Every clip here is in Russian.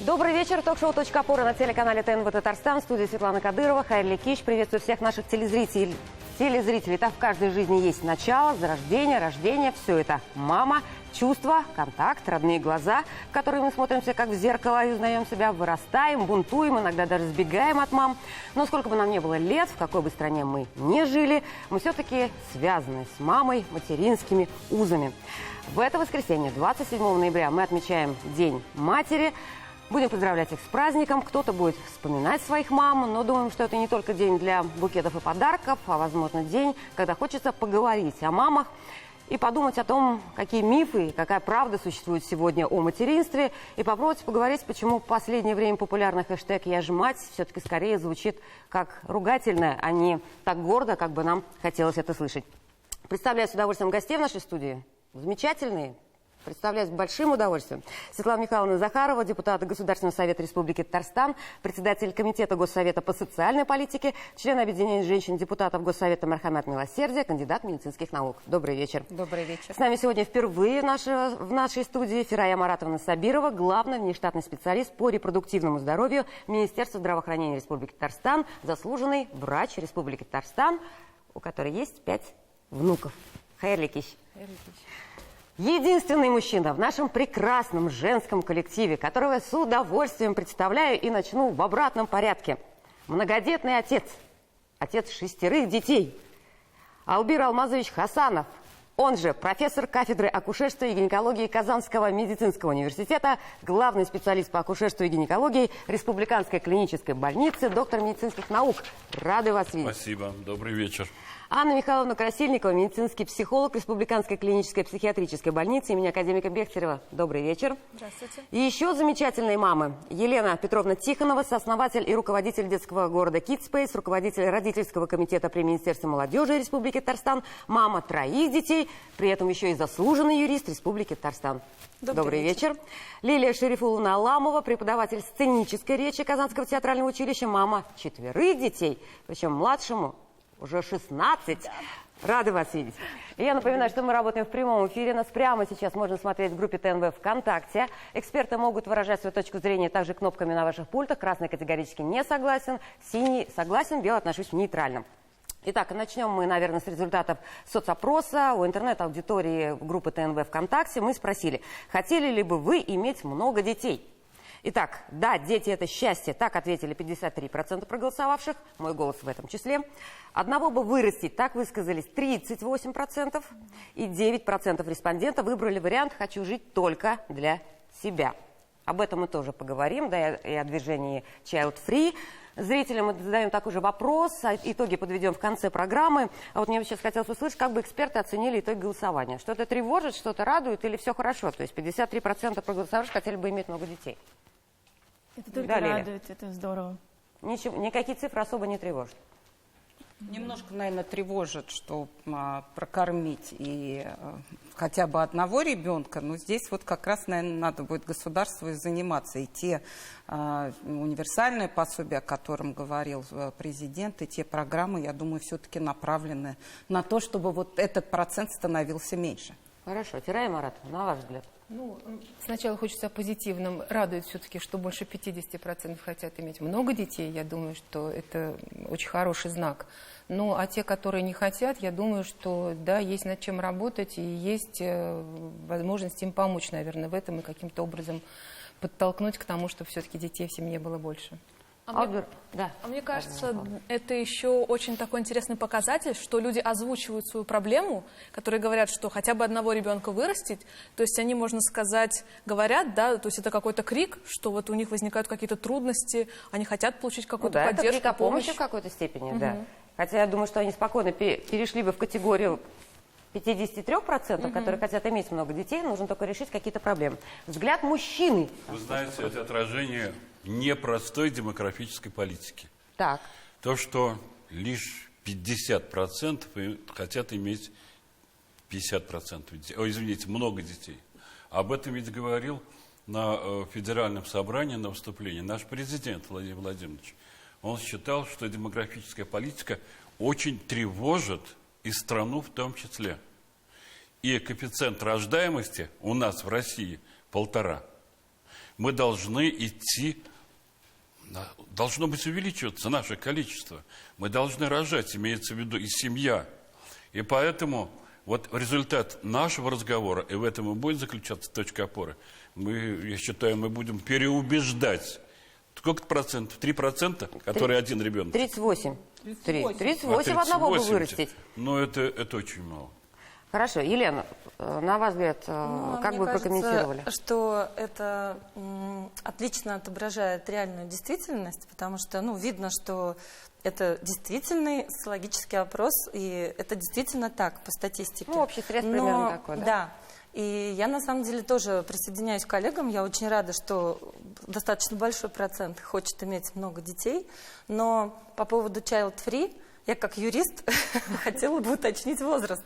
Добрый вечер. Ток-шоу «Точка опоры» на телеканале ТНВ Татарстан. В студии Светлана Кадырова, Хайрли Кич. Приветствую всех наших телезрителей. Так в каждой жизни есть начало, зарождение, рождение. Все это мама, чувства, контакт, родные глаза, в которые мы смотримся как в зеркало и узнаем себя, вырастаем, бунтуем, иногда даже сбегаем от мам. Но сколько бы нам ни было лет, в какой бы стране мы ни жили, мы все-таки связаны с мамой материнскими узами. В это воскресенье, 27 ноября, мы отмечаем День матери. Будем поздравлять их с праздником. Кто-то будет вспоминать своих мам, но думаем, что это не только день для букетов и подарков, а, возможно, день, когда хочется поговорить о мамах и подумать о том, какие мифы и какая правда существует сегодня о материнстве, и попробовать поговорить, почему в последнее время популярный хэштег «Я же мать» все-таки скорее звучит как ругательное, а не так гордо, как бы нам хотелось это слышать. Представляю с удовольствием гостей в нашей студии. Замечательные. Представляю с большим удовольствием. Светлана Михайловна Захарова, депутат Государственного совета Республики Татарстан, председатель Комитета Госсовета по социальной политике, член Объединения женщин-депутатов Госсовета Мархамат Милосердия, кандидат медицинских наук. Добрый вечер. Добрый вечер. С нами сегодня впервые в нашей студии Фирая Маратовна Сабирова, главный внештатный специалист по репродуктивному здоровью Министерства здравоохранения Республики Татарстан, заслуженный врач Республики Татарстан, у которой есть 5 внуков. Хайрли Кич. Единственный мужчина в нашем прекрасном женском коллективе, которого я с удовольствием представляю и начну в обратном порядке. Многодетный отец, отец 6 детей. Албир Алмазович Хасанов, он же профессор кафедры акушерства и гинекологии Казанского медицинского университета, главный специалист по акушерству и гинекологии Республиканской клинической больницы, доктор медицинских наук. Рады вас видеть. Спасибо. Добрый вечер. Анна Михайловна Красильникова, медицинский психолог Республиканской клинической психиатрической больницы имени академика Бехтерева. Добрый вечер. Здравствуйте. И еще замечательные мамы. Елена Петровна Тихонова, сооснователь и руководитель детского города Kids Space, руководитель родительского комитета при Министерстве молодежи Республики Татарстан, мама 3 детей, при этом еще и заслуженный юрист Республики Татарстан. Добрый вечер. Лилия Шерифуловна Аламова, преподаватель сценической речи Казанского театрального училища, мама 4 детей, причем младшему уже 16. Да. Рады вас видеть. И я напоминаю, что мы работаем в прямом эфире. Нас прямо сейчас можно смотреть в группе ТНВ ВКонтакте. Эксперты могут выражать свою точку зрения также кнопками на ваших пультах. Красный категорически не согласен, синий согласен, белый отношусь нейтрально. Итак, начнем мы, наверное, с результатов соцопроса у интернет-аудитории группы ТНВ ВКонтакте. Мы спросили, хотели ли бы вы иметь много детей? Итак, да, дети – это счастье. Так ответили 53% проголосовавших, мой голос в этом числе. Одного бы вырастить, так высказались 38%. И 9% респондентов выбрали вариант «хочу жить только для себя». Об этом мы тоже поговорим, да, и о движении Child Free. Зрителям мы задаем такой же вопрос, а итоги подведем в конце программы. А вот мне сейчас хотелось услышать, как бы эксперты оценили итоги голосования. Что-то тревожит, что-то радует или все хорошо? То есть 53% проголосовавших хотели бы иметь много детей. Это только да, радует, это здорово. Ничего, никакие цифры особо не тревожат. Немножко, наверное, тревожит, что прокормить и хотя бы одного ребенка, но здесь вот как раз, наверное, надо будет государству и заниматься. И те универсальные пособия, о котором говорил президент, и те программы, я думаю, все-таки направлены на то, чтобы вот этот процент становился меньше. Хорошо. Фирая Маратовна, на ваш взгляд? Ну, сначала хочется о позитивном. Радует все-таки, что больше 50% хотят иметь много детей. Я думаю, что это очень хороший знак. Ну, а те, которые не хотят, я думаю, что, да, есть над чем работать и есть возможность им помочь, наверное, в этом и каким-то образом подтолкнуть к тому, чтобы все-таки детей в семье было больше. Мне кажется, это еще очень такой интересный показатель, что люди озвучивают свою проблему, которые говорят, что хотя бы одного ребенка вырастить, то есть они, можно сказать, говорят, да, то есть это какой-то крик, что вот у них возникают какие-то трудности, они хотят получить какую-то поддержку, это крик о помощи помощь. в какой-то степени, да. Хотя я думаю, что они спокойно перешли бы в категорию 53%, которые хотят иметь много детей, нужно только решить какие-то проблемы. Взгляд мужчины. Вы знаете, это отражение непростой демографической политики. Так. То, что лишь 50% хотят иметь 50% детей. Извините, много детей. Об этом ведь говорил на федеральном собрании, на выступлении наш президент Владимир Владимирович. Он считал, что демографическая политика очень тревожит и страну в том числе. И коэффициент рождаемости у нас в России 1,5. мы должны идти, должно быть увеличиваться наше количество. Мы должны рожать, имеется в виду и семья. И поэтому вот результат нашего разговора, и в этом и будет заключаться точка опоры, я считаю, мы будем переубеждать. Сколько процентов? 3%, которые один ребенок? 38. 38 одного бы вырастить. Но это очень мало. Хорошо. Елена, на ваш взгляд, как бы прокомментировали? Мне кажется, что это отлично отображает реальную действительность, потому что, видно, что это действительный социологический опрос, и это действительно так, по статистике. Общий срез примерно такой, да? Да. И я, на самом деле, тоже присоединяюсь к коллегам. Я очень рада, что достаточно большой процент хочет иметь много детей. Но по поводу child-free, я как юрист хотела бы уточнить возраст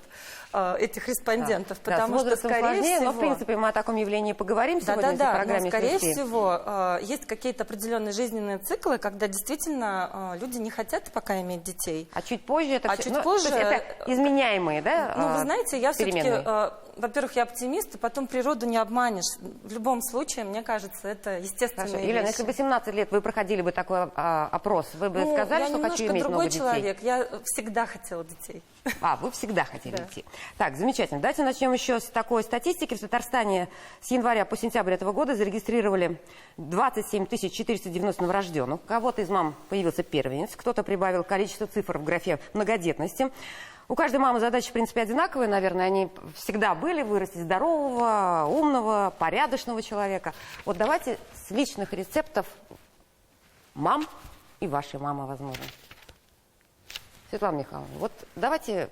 этих респондентов, потому что, скорее сложнее, всего... но, в принципе, мы о таком явлении поговорим сегодня в программе. Но, скорее всего, есть какие-то определенные жизненные циклы, когда действительно люди не хотят пока иметь детей. А чуть позже это чуть позже... То есть это изменяемые, да? Вы знаете, я все-таки... Во-первых, я оптимист, и потом природу не обманешь. В любом случае, мне кажется, это естественная вещь. Елена, если бы 17 лет вы проходили бы такой опрос, вы бы сказали, что хочу иметь много детей? Я немножко другой человек. Я всегда хотела детей. Вы всегда хотели детей. Так, замечательно. Давайте начнем еще с такой статистики. В Татарстане с января по сентябрь этого года зарегистрировали 27 490 новорожденных. У кого-то из мам появился первенец, кто-то прибавил количество цифр в графе многодетности. У каждой мамы задачи, в принципе, одинаковые, наверное, они всегда были: вырастить здорового, умного, порядочного человека. Вот давайте с личных рецептов мам и вашей мамы, возможно. Светлана Михайловна, вот давайте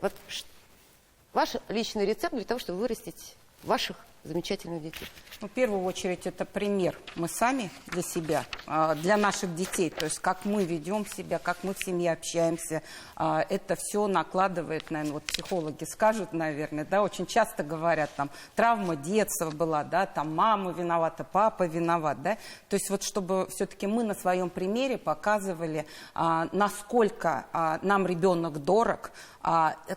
ваш личный рецепт для того, чтобы вырастить ваших замечательных детей. В первую очередь, это пример мы сами для себя, для наших детей. То есть, как мы ведем себя, как мы в семье общаемся. Это все накладывает, наверное, вот психологи скажут, наверное, да, очень часто говорят, там, травма детства была, да, там, мама виновата, папа виноват, да. То есть, вот, чтобы все-таки мы на своем примере показывали, насколько нам ребенок дорог,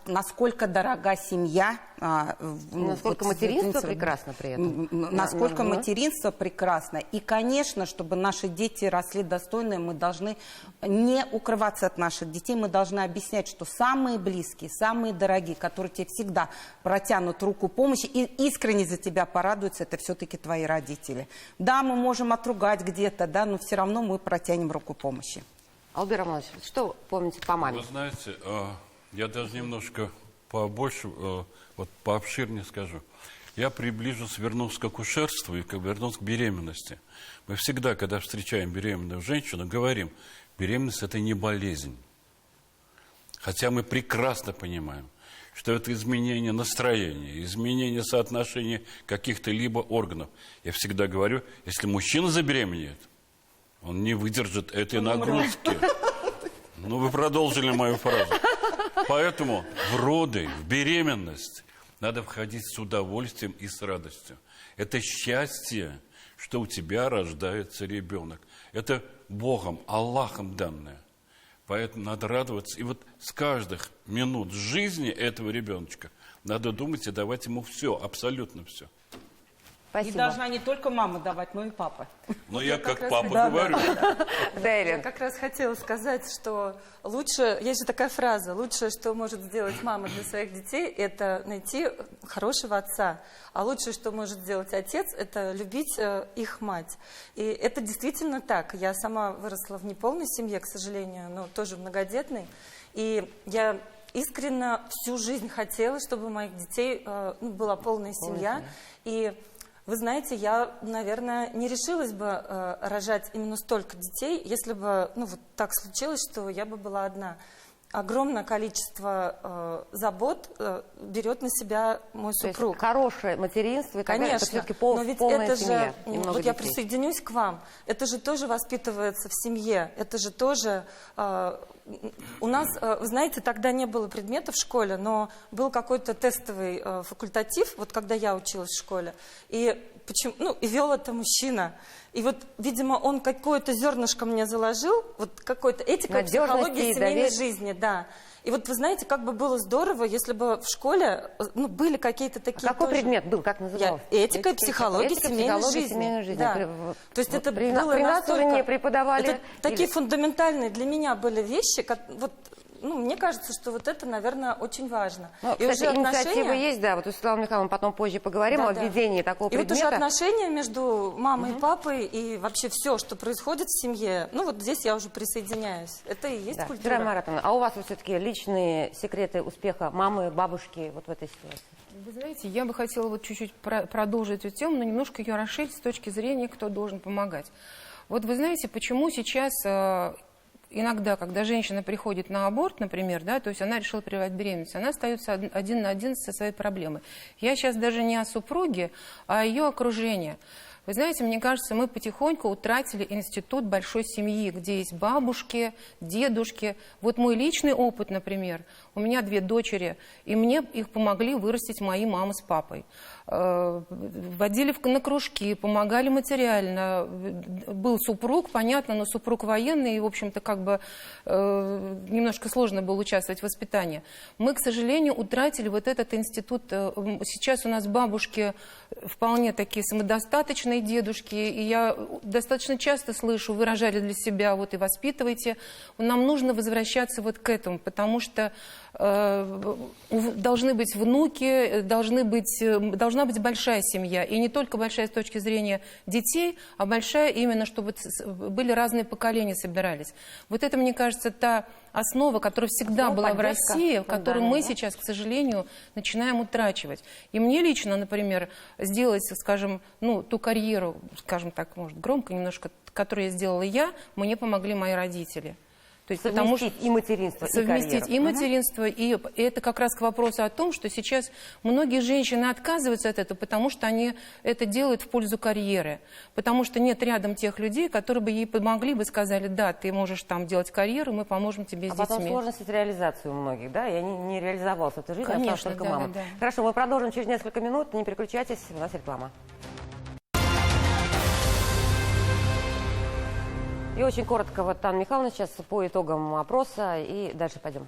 насколько дорога семья. Насколько материнство прекрасно при этом. Насколько материнство прекрасно. И, конечно, чтобы наши дети росли достойные, мы должны не укрываться от наших детей, мы должны объяснять, что самые близкие, самые дорогие, которые тебе всегда протянут руку помощи и искренне за тебя порадуются, это все-таки твои родители. Да, мы можем отругать где-то, да, но все равно мы протянем руку помощи. Албер Романович, что помните по маме? Вы знаете, я даже немножко побольше, пообширнее скажу. Я вернулся к акушерству и вернулся к беременности. Мы всегда, когда встречаем беременную женщину, говорим, беременность – это не болезнь. Хотя мы прекрасно понимаем, что это изменение настроения, изменение соотношения каких-то либо органов. Я всегда говорю, если мужчина забеременеет, он не выдержит этой нагрузки. Вы продолжили мою фразу. Поэтому в роды, в беременность надо входить с удовольствием и с радостью. Это счастье, что у тебя рождается ребенок. Это Богом, Аллахом данное. Поэтому надо радоваться. И вот с каждых минут жизни этого ребеночка надо думать и давать ему все, абсолютно все. Спасибо. И должна не только мама давать, но и папа. Но я как папа говорю. Я как раз хотела сказать, что лучше, есть же такая фраза, лучшее, что может сделать мама для своих детей, это найти хорошего отца. А лучшее, что может сделать отец, это любить их мать. И это действительно так. Я сама выросла в неполной семье, к сожалению, но тоже многодетной. И я искренне всю жизнь хотела, чтобы у моих детей была полная семья. И вы знаете, я, наверное, не решилась бы рожать именно столько детей, если бы вот так случилось, что я бы была одна. Огромное количество забот берет на себя мой супруг. То есть хорошее материнство, конечно, это все-таки но ведь полная это семья. Же, вот я присоединюсь к вам. Это же тоже воспитывается в семье. Это же тоже... У нас, вы знаете, тогда не было предметов в школе, но был какой-то тестовый факультатив, вот когда я училась в школе. И почему, ну, и вел это мужчина. И вот, видимо, он какое-то зернышко мне заложил, вот какой-то этика, психология семейной жизни, да. И вот, вы знаете, как бы было здорово, если бы в школе, ну, были какие-то такие Какой тоже... предмет был, как назывался? Этика и психология семейной жизни. Да. То есть это при было нас тоже настолько... не преподавали. Это такие фундаментальные для меня были вещи, как, вот, ну, мне кажется, что вот это, наверное, очень важно. Ну, и кстати, уже инициатива есть, да, вот у Светланы Михайловны потом позже поговорим о введении такого и предмета. вот уже отношения между мамой и папой, и вообще все, что происходит в семье, ну, вот здесь я уже присоединяюсь. Это и есть культура. Вера Маратовна, а у вас вот все-таки личные секреты успеха мамы, бабушки вот в этой ситуации? Вы знаете, я бы хотела вот чуть-чуть продолжить эту тему, но немножко ее расширить с точки зрения, кто должен помогать. Вот вы знаете, почему сейчас иногда, когда женщина приходит на аборт, например, да, то есть она решила прервать беременность, она остается один на один со своей проблемой. Я сейчас даже не о супруге, а о ее окружении. Вы знаете, мне кажется, мы потихоньку утратили институт большой семьи, где есть бабушки, дедушки. Вот мой личный опыт, например, у меня 2 дочери, и мне их помогли вырастить мои мама с папой. Водили на кружки, помогали материально. Был супруг, понятно, но супруг военный, и, в общем-то, как бы немножко сложно было участвовать в воспитании. Мы, к сожалению, утратили вот этот институт. Сейчас у нас бабушки вполне такие самодостаточные, дедушки, и я достаточно часто слышу, вы рожали для себя, вот и воспитывайте. Нам нужно возвращаться вот к этому, потому что должны быть внуки, должна быть большая семья. И не только большая с точки зрения детей, а большая именно, чтобы были разные поколения собирались. Вот это, мне кажется, та основа, которая всегда была в России, которую мы сейчас, к сожалению, начинаем утрачивать. И мне лично, например, сделать, скажем, ну, ту карьеру, скажем так, может, громко немножко, которую я сделала я, мне помогли мои родители. То есть, совместить и материнство, совместить и материнство, и это как раз к вопросу о том, что сейчас многие женщины отказываются от этого, потому что они это делают в пользу карьеры, потому что нет рядом тех людей, которые бы ей помогли, бы сказали, да, ты можешь там делать карьеру, мы поможем тебе с детьми. А потом сложности с реализацией у многих, да, и они не реализовался в этой жизни, конечно, осталась только да, мама. Да. Хорошо, мы продолжим через несколько минут, не переключайтесь, у нас реклама. И очень коротко, вот Анна Михайловна сейчас по итогам опроса, и дальше пойдем.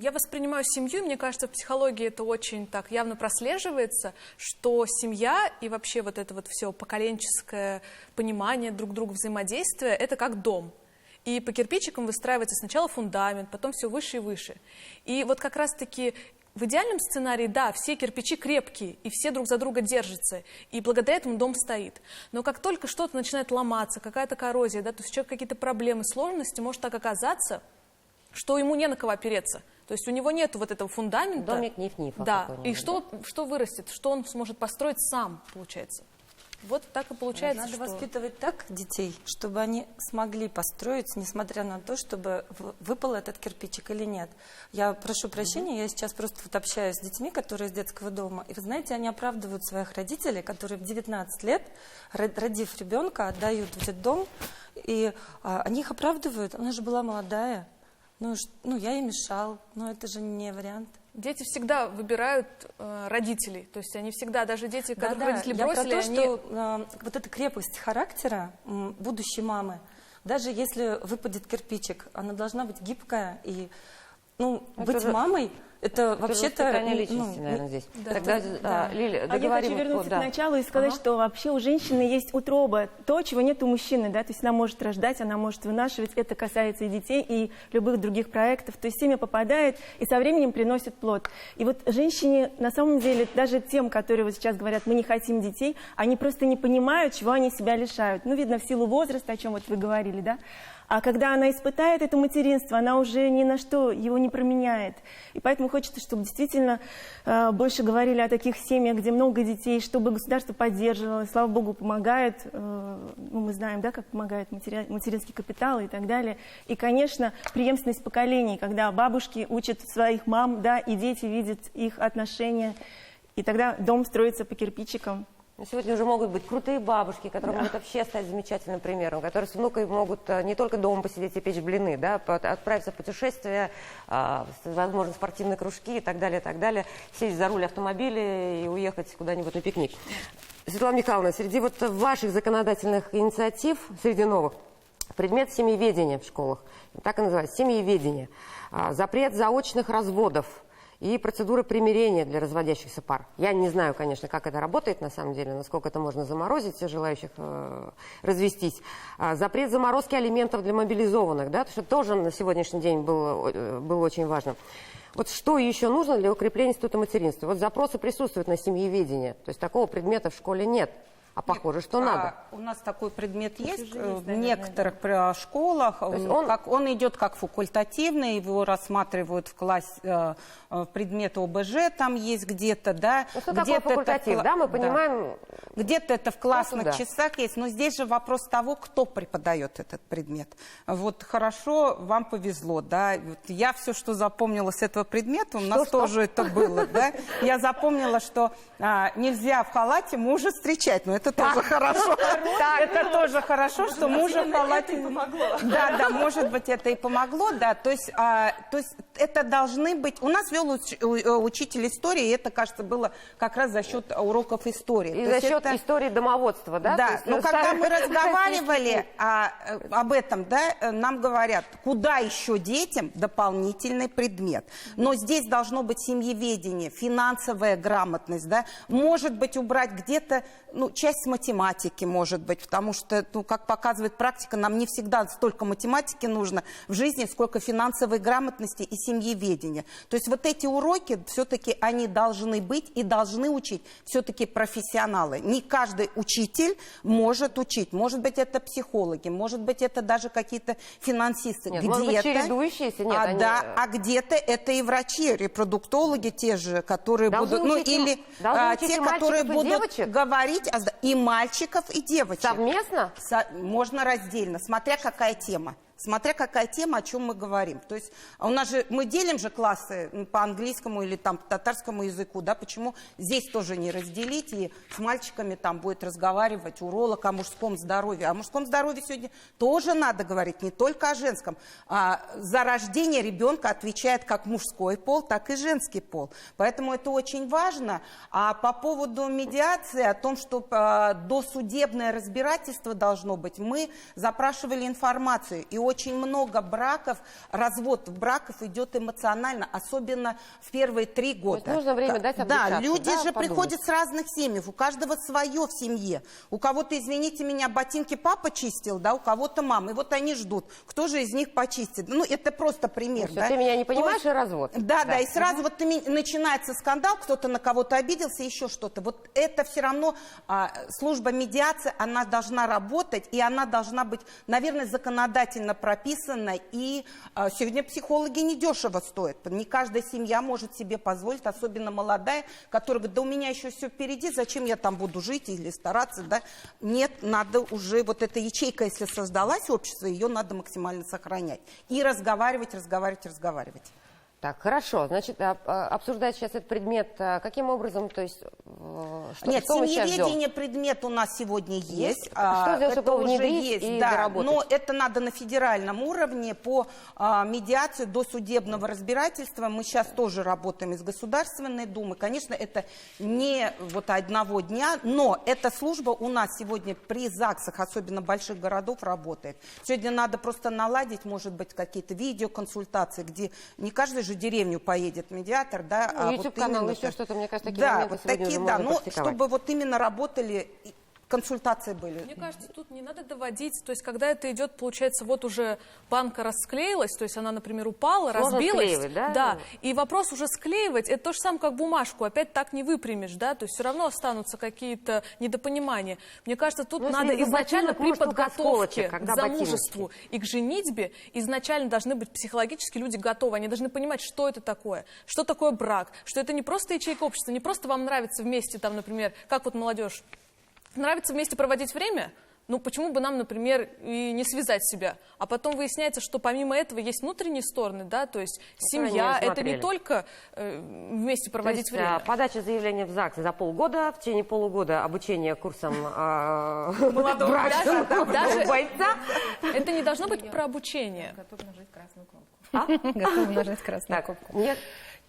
Я воспринимаю семью, и мне кажется, в психологии это очень так явно прослеживается, что семья и вообще вот это вот все поколенческое понимание друг друга, взаимодействия, это как дом. И по кирпичикам выстраивается сначала фундамент, потом все выше и выше. И вот как раз-таки в идеальном сценарии, да, все кирпичи крепкие, и все друг за друга держатся, и благодаря этому дом стоит. Но как только что-то начинает ломаться, какая-то коррозия, да, то есть у человека какие-то проблемы, сложности, может так оказаться, что ему не на кого опереться. То есть у него нет вот этого фундамента. Домик ниф-нифа. Да, и что вырастет, что он сможет построить сам, получается. Вот так и получается. Надо воспитывать так детей, чтобы они смогли построить, несмотря на то, чтобы выпал этот кирпичик или нет. Я прошу прощения, я сейчас просто вот общаюсь с детьми, которые из детского дома. И вы знаете, они оправдывают своих родителей, которые в 19 лет, родив ребенка, отдают в детдом. И они их оправдывают. Она же была молодая. Ну, я ей мешал. Но это же не вариант. Дети всегда выбирают родителей, то есть они всегда, даже дети, которых родители бросили, я про то, что вот эта крепость характера будущей мамы, даже если выпадет кирпичик, она должна быть гибкая и, быть мамой. Это вообще-то... личности, наверное, здесь. Да. Тогда, Лиля, я хочу вернуться к началу и сказать, что вообще у женщины есть утроба, то, чего нет у мужчины, да, то есть она может рождать, она может вынашивать, это касается и детей, и любых других проектов, то есть семя попадает и со временем приносит плод. И вот женщине, на самом деле, даже тем, которые вот сейчас говорят, мы не хотим детей, они просто не понимают, чего они себя лишают. Ну, видно, в силу возраста, о чем вот вы говорили, да. А когда она испытает это материнство, она уже ни на что его не променяет. И поэтому хочется, чтобы действительно больше говорили о таких семьях, где много детей, чтобы государство поддерживало. Слава Богу, помогает. Мы знаем, да, как помогает материнский капитал и так далее. И, конечно, преемственность поколений, когда бабушки учат своих мам, да, и дети видят их отношения. И тогда дом строится по кирпичикам. Сегодня уже могут быть крутые бабушки, которые могут вообще стать замечательным примером, которые с внукой могут не только дома посидеть и печь блины, да, отправиться в путешествие, возможно, спортивные кружки и так далее, сесть за руль автомобиля и уехать куда-нибудь на пикник. Светлана Михайловна, среди вот ваших законодательных инициатив, среди новых, предмет семьеведения в школах, так и называется, семьеведение, запрет заочных разводов и процедуры примирения для разводящихся пар. Я не знаю, конечно, как это работает на самом деле, насколько это можно заморозить желающих развестись. Запрет заморозки алиментов для мобилизованных, да, что тоже на сегодняшний день было очень важно. Вот что еще нужно для укрепления института материнства? Вот запросы присутствуют на семьеведение, то есть такого предмета в школе нет. А похоже, что надо. У нас такой предмет есть в некоторых школах. Он идет как факультативный, его рассматривают в классе, в предмет ОБЖ там есть где-то, да. Ну, что такое факультатив, да, мы понимаем. Где-то это в классных часах есть, но здесь же вопрос того, кто преподает этот предмет. Вот хорошо, вам повезло, да. Вот я все, что запомнила с этого предмета, у нас тоже это было, да. Я запомнила, что нельзя в халате мужа встречать, но это тоже хорошо. Это тоже хорошо, что мужа в халате... Да, может быть, это и помогло, да. То есть это должны быть... У нас вел учитель истории, и это, кажется, было как раз за счет уроков истории. И за счет истории домоводства, да? Да, но когда мы разговаривали об этом, да, нам говорят, куда еще детям дополнительный предмет. Но здесь должно быть семьеведение, финансовая грамотность, да. Может быть, убрать где-то, часть математики, может быть, потому что, как показывает практика, нам не всегда столько математики нужно в жизни, сколько финансовой грамотности и семьеведения. То есть вот эти уроки, все-таки они должны быть и должны учить все-таки профессионалы. Не каждый учитель может учить. Может быть, это психологи, может быть, это даже какие-то финансисты. Нет, может быть, чередующиеся, нет, а где-то это и врачи, репродуктологи те же, которые будут, или те, которые будут говорить и мальчиков, и девочек. Совместно? Можно раздельно, смотря какая тема. Смотря какая тема, о чем мы говорим. То есть у нас же, мы делим же классы по английскому или там татарскому языку, да, почему здесь тоже не разделить, и с мальчиками там будет разговаривать уролог о мужском здоровье. О мужском здоровье сегодня тоже надо говорить, не только о женском. За рождение ребенка отвечает как мужской пол, так и женский пол. Поэтому это очень важно. А по поводу медиации, о том, что досудебное разбирательство должно быть, мы запрашивали информацию, и очень много браков, развод браков идет эмоционально, особенно в первые 3 года. То есть нужно время дать обучаться. Да, люди же приходят с разных семей, у каждого свое в семье. У кого-то, извините меня, ботинки папа чистил, да, у кого-то мама. И вот они ждут, кто же из них почистит. Это просто пример. Да? Ты меня не понимаешь, и развод. Да, и сразу начинается скандал, кто-то на кого-то обиделся, еще что-то. Вот это все равно служба медиации, она должна работать, и она должна быть, наверное, законодательно прописано, и сегодня психологи недешево стоят. Не каждая семья может себе позволить, особенно молодая, которая говорит, да у меня еще все впереди, зачем я там буду жить или стараться, да? Нет, надо уже, вот эта ячейка, если создалась общество, ее надо максимально сохранять. И разговаривать. Так, хорошо. Значит, обсуждать сейчас этот предмет каким образом, то есть... Нет, семьеведение предмет у нас сегодня есть. Что сделать, чтобы его внедрить и доработать? Но это надо на федеральном уровне по медиации досудебного разбирательства. Мы сейчас тоже работаем из Государственной Думы. Конечно, это не вот одного дня, но эта служба у нас сегодня при ЗАГСах, особенно больших городов, работает. Сегодня надо просто наладить, может быть, какие-то видеоконсультации, где не каждый же деревню поедет медиатор, да, YouTube-канал, еще что-то, мне кажется, такие моменты сегодня уже можно практиковать. Чтобы вот именно работали, консультации были. Мне кажется, тут не надо доводить, то есть когда это идет, получается, вот уже банка расклеилась, то есть она, например, упала, сложно разбилась. Да? Да, и вопрос уже склеивать, это то же самое, как бумажку, опять так не выпрямишь, да, то есть все равно останутся какие-то недопонимания. Мне кажется, тут надо изначально при подготовке к замужеству и к женитьбе изначально должны быть психологически люди готовы, они должны понимать, что это такое брак, что это не просто ячейка общества, не просто вам нравится вместе, там, например, как вот молодежь, нравится вместе проводить время? Почему бы нам, например, и не связать себя? А потом выясняется, что помимо этого есть внутренние стороны, да, то есть семья, это не только вместе проводить время. Подача заявления в ЗАГС за полгода, в течение полугода обучение курсам брачного бойца. Это не должно быть про обучение. Готов нажать красную кнопку. Готов нажать красную кнопку. Нет.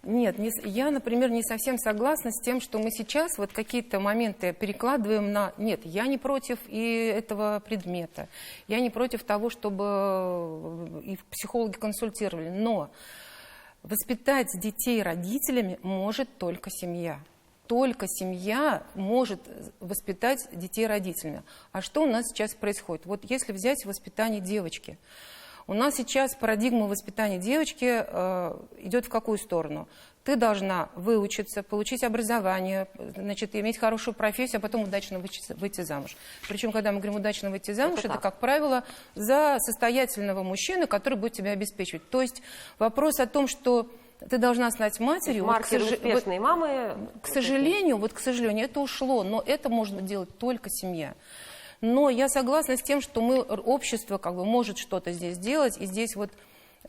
Нет, я, например, не совсем согласна с тем, что мы сейчас вот какие-то моменты перекладываем на... Нет, я не против и этого предмета, я не против того, чтобы и психологи консультировали, но воспитать детей родителями может только семья. Только семья может воспитать детей родителями. А что у нас сейчас происходит? Вот если взять воспитание девочки. У нас сейчас парадигма воспитания девочки идет в какую сторону? Ты должна выучиться, получить образование, значит, иметь хорошую профессию, а потом удачно выйти замуж. Причем, когда мы говорим удачно выйти замуж, это как правило, за состоятельного мужчину, который будет тебя обеспечивать. То есть вопрос о том, что ты должна стать матерью. Маркеры успешной мамы. К сожалению, это ушло, но это можно делать только семья. Но я согласна с тем, что общество как бы может что-то здесь делать. И здесь вот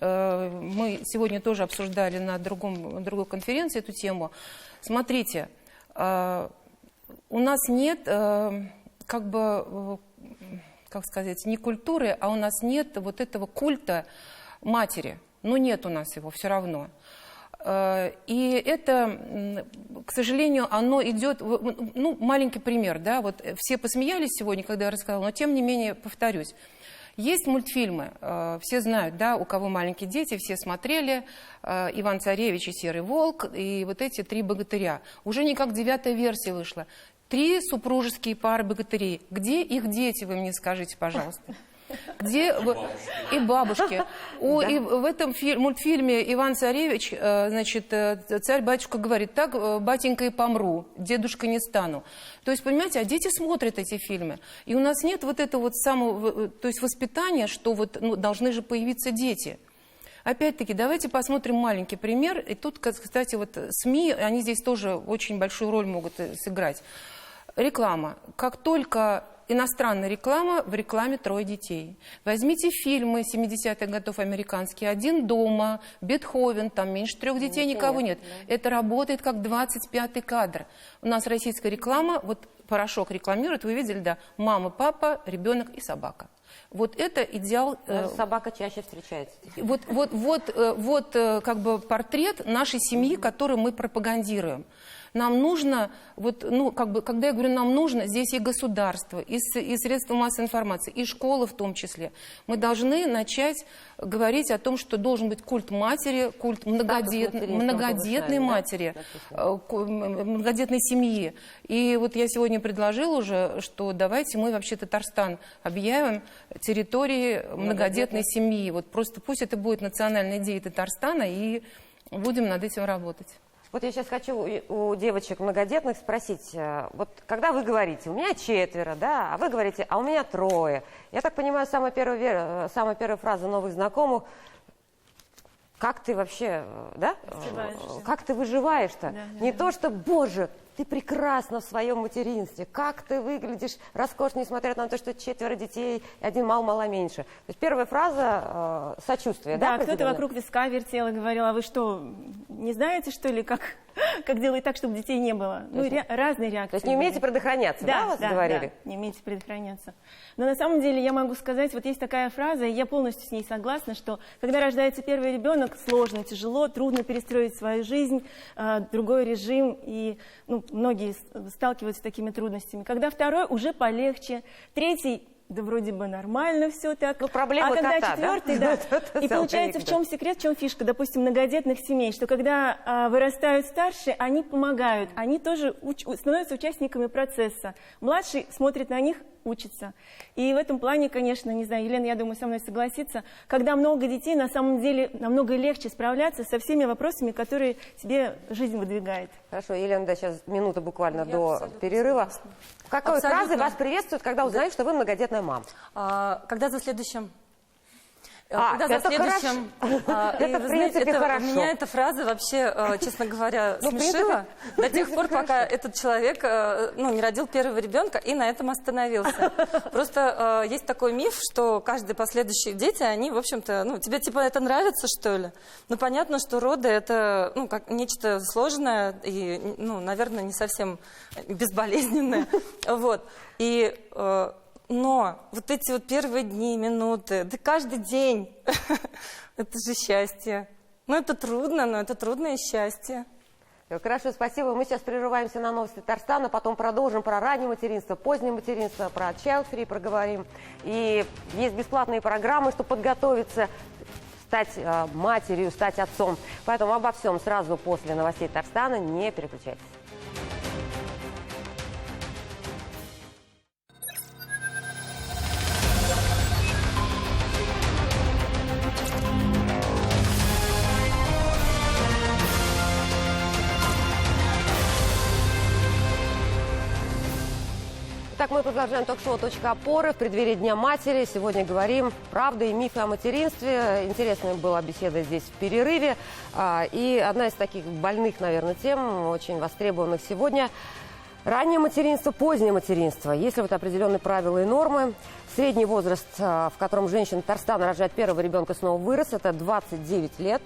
мы сегодня тоже обсуждали на другой конференции эту тему. Смотрите, у нас нет как бы, как сказать, не культуры, а у нас нет вот этого культа матери. Ну, нет у нас его все равно. И это, к сожалению, оно идет... Ну, маленький пример, да, вот все посмеялись сегодня, когда я рассказала, но тем не менее повторюсь. Есть мультфильмы, все знают, да, у кого маленькие дети, все смотрели «Иван-Царевич и Серый волк» и вот эти «Три богатыря». Уже не как 9-я версия вышла. 3 супружеские пары богатырей. Где их дети, вы мне скажите, пожалуйста? Где и бабушки. И в этом мультфильме Иван-Царевич, значит, царь-батюшка говорит: так, батенька, и помру, дедушка не стану. То есть, понимаете, а дети смотрят эти фильмы. И у нас нет вот этого вот самого, то есть воспитания, что вот, ну, должны же появиться дети. Опять-таки, давайте посмотрим маленький пример. И тут, кстати, вот СМИ, они здесь тоже очень большую роль могут сыграть. Реклама. Как только иностранная реклама, в рекламе 3 детей. Возьмите фильмы 70-х годов американские, «Один дома», «Бетховен», там меньше 3 детей, никого нет. Это работает как 25-й кадр. У нас российская реклама, вот порошок рекламирует, вы видели, да, мама, папа, ребенок и собака. Вот это идеал. Собака чаще встречается. Вот как бы портрет нашей семьи, который мы пропагандируем. Нам нужно, вот, ну, как бы, когда я говорю нам нужно, здесь и государство, и средства массовой информации, и школы в том числе. Мы должны начать говорить о том, что должен быть культ матери, культ многодетной матери, многодетной семьи. И вот я сегодня предложила уже, что давайте мы вообще Татарстан объявим территорией многодетной семьи. Вот просто пусть это будет национальной идеей Татарстана, и будем над этим работать. Вот я сейчас хочу у девочек многодетных спросить, вот когда вы говорите, у меня 4, да, а вы говорите, а у меня 3. Я так понимаю, самая первая фраза новых знакомых: как ты вообще, да? Как ты выживаешь-то? Не то, что, боже, ты прекрасна в своем материнстве, как ты выглядишь роскошно, несмотря на то, что 4 детей, 1 мало меньше. То есть первая фраза сочувствия, да? Да, кто-то вокруг виска вертел и говорил: а вы что, не знаете, что ли, как делать так, чтобы детей не было? Ну, разные реакции. То есть не умеете предохраняться, да, вас говорили? Да, не умеете предохраняться. Но на самом деле я могу сказать, вот есть такая фраза, и я полностью с ней согласна, что когда рождается первый ребенок, сложно, тяжело, трудно перестроить свою жизнь, другой режим, и многие сталкиваются с такими трудностями. Когда второй, уже полегче, 3, да вроде бы нормально все так. Ну, проблема а когда кота, 4, да? И получается, в чем секрет, в чем фишка, допустим, многодетных семей, что когда вырастают старшие, они помогают, они тоже становятся участниками процесса. Младший смотрит на них, учится. И в этом плане, конечно, не знаю, Елена, я думаю, со мной согласится, когда много детей, на самом деле намного легче справляться со всеми вопросами, которые тебе жизнь выдвигает. Хорошо, Елена, да, сейчас минута буквально до перерыва. Какой фразой вас приветствуют, когда узнают, что вы многодетная мама? Когда за следующим... Это хорошо. Это, в принципе, хорошо. Меня эта фраза вообще, честно говоря, смешила до тех пор, пока этот человек не родил первого ребенка и на этом остановился. Просто есть такой миф, что каждые последующие дети, они, в общем-то, тебе типа это нравится, что ли? Ну, понятно, что роды это, как нечто сложное и, наверное, не совсем безболезненное. Вот. И... Но вот эти вот первые дни, минуты, да каждый день, это же счастье. Ну, это трудно, но это трудное счастье. Хорошо, спасибо. Мы сейчас прерываемся на новости Татарстана, потом продолжим про раннее материнство, позднее материнство, про child free проговорим. И есть бесплатные программы, чтобы подготовиться, стать матерью, стать отцом. Поэтому обо всем сразу после новостей Татарстана. Не переключайтесь. Итак, мы продолжаем ток-шоу «Точка опоры» в преддверии Дня матери. Сегодня говорим «Правда и мифы о материнстве». Интересная была беседа здесь в перерыве. И одна из таких больных, наверное, тем, очень востребованных сегодня – раннее материнство, позднее материнство. Есть ли вот определенные правила и нормы? Средний возраст, в котором женщина Татарстана рожает первого ребенка, снова вырос. Это 29 лет.